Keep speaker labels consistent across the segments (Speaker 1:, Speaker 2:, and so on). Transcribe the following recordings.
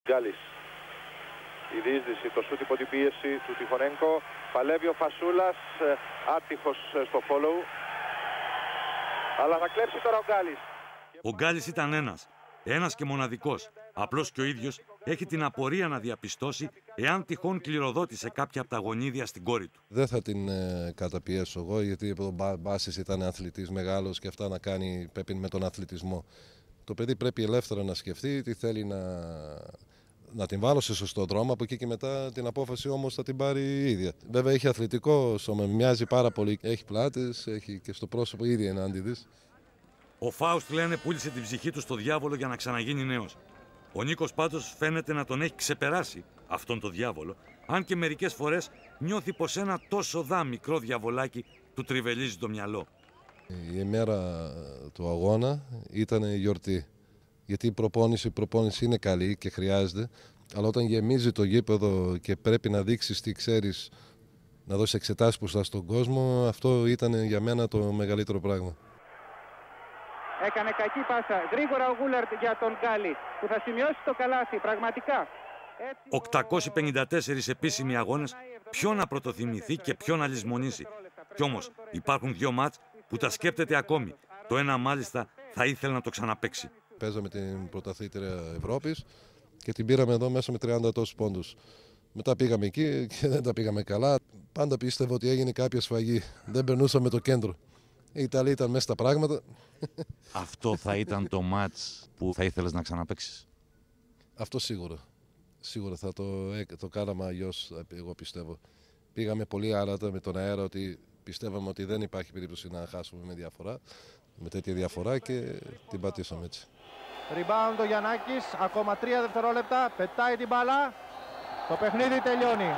Speaker 1: Γκάλης. Η διείσδυση, το σούτ υπό την πίεση του Τιχονένκο. Παλεύει ο Φασούλας, άτυχος στο follow. Αλλά θα κλέψει τώρα ο Γκάλης.
Speaker 2: Ο Γκάλης ήταν ένας και μοναδικός. Απλώς και ο ίδιος έχει την απορία να διαπιστώσει εάν τυχόν κληροδότησε κάποια από τα γονίδια στην κόρη του.
Speaker 3: Δεν θα την καταπιέσω εγώ, γιατί ο Μπάσης ήταν αθλητής μεγάλος και αυτά να κάνει πρέπει με τον αθλητισμό. Το παιδί πρέπει ελεύθερα να σκεφτεί τι θέλει να την βάλω σε σωστό δρόμο. Από εκεί και μετά την απόφαση όμως θα την πάρει η ίδια. Βέβαια έχει αθλητικό σώμα, μοιάζει πάρα πολύ. Έχει πλάτες, έχει και στο πρόσωπο ίδια ενάντια της.
Speaker 2: Ο Φάουστ, λένε, πούλησε την ψυχή του στο διάβολο για να ξαναγίνει νέος. Ο Νίκος πάντως φαίνεται να τον έχει ξεπεράσει αυτόν τον διάβολο, αν και μερικές φορές νιώθει πως ένα τόσο μικρό διαβολάκι του τριβελίζει το μυαλό.
Speaker 3: Η ημέρα του αγώνα ήταν γιορτή. Γιατί η προπόνηση είναι καλή και χρειάζεται, αλλά όταν γεμίζει το γήπεδο και πρέπει να δείξεις τι ξέρεις, να δώσεις εξετάσεις μπροστά στον κόσμο, αυτό ήταν για μένα το μεγαλύτερο πράγμα.
Speaker 4: Έκανε κακή πάσα. Γρήγορα ο Γούλαρτ για τον Γκάλη που θα σημειώσει το καλάθι. Πραγματικά.
Speaker 2: 854 επίσημοι αγώνες, ποιο να πρωτοθυμηθεί και ποιο να λησμονήσει. Κι όμως υπάρχουν 2 μάτς που τα σκέπτεται ακόμη. Το ένα μάλιστα θα ήθελε να το ξαναπαίξει.
Speaker 3: Παίζαμε την πρωταθλήτρια Ευρώπης και την πήραμε εδώ μέσα με 30 τόσους πόντους. Μετά πήγαμε εκεί και δεν τα πήγαμε καλά. Πάντα πίστευα ότι έγινε κάποια σφαγή. Δεν περνούσαμε το κέντρο. Η Ιταλία ήταν μέσα στα πράγματα.
Speaker 2: Αυτό θα ήταν το μάτς που θα ήθελες να ξαναπαίξεις?
Speaker 3: Αυτό σίγουρα. Σίγουρα θα το κάναμε αλλιώς, εγώ πιστεύω. Πήγαμε πολύ άρατα με τον αέρα ότι πιστεύαμε ότι δεν υπάρχει περίπτωση να χάσουμε με τέτοια διαφορά και την πατήσαμε έτσι.
Speaker 4: Rebound ο Γιαννάκης, ακόμα 3 δευτερόλεπτα, πετάει την μπάλα. Το παιχνίδι τελειώνει.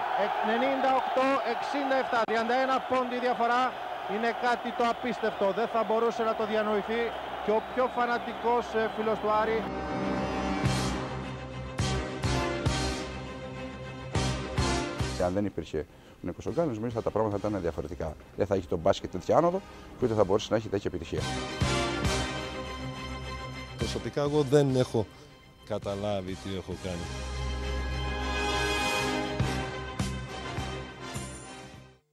Speaker 4: 98-67, 31 πόντι διαφορά. Είναι κάτι το απίστευτο, δεν θα μπορούσε να το διανοηθεί και ο πιο φανατικός φίλος του Άρη.
Speaker 5: Αν δεν υπήρχε ο Νίκος ο Γκάλης, νομίζω τα πράγματα θα ήταν διαφορετικά. Δεν θα έχει τον μπάσκετ τέτοια άνοδο και ούτε θα μπορούσε να έχει τέτοια επιτυχία.
Speaker 3: Προσωπικά εγώ δεν έχω καταλάβει τι έχω κάνει.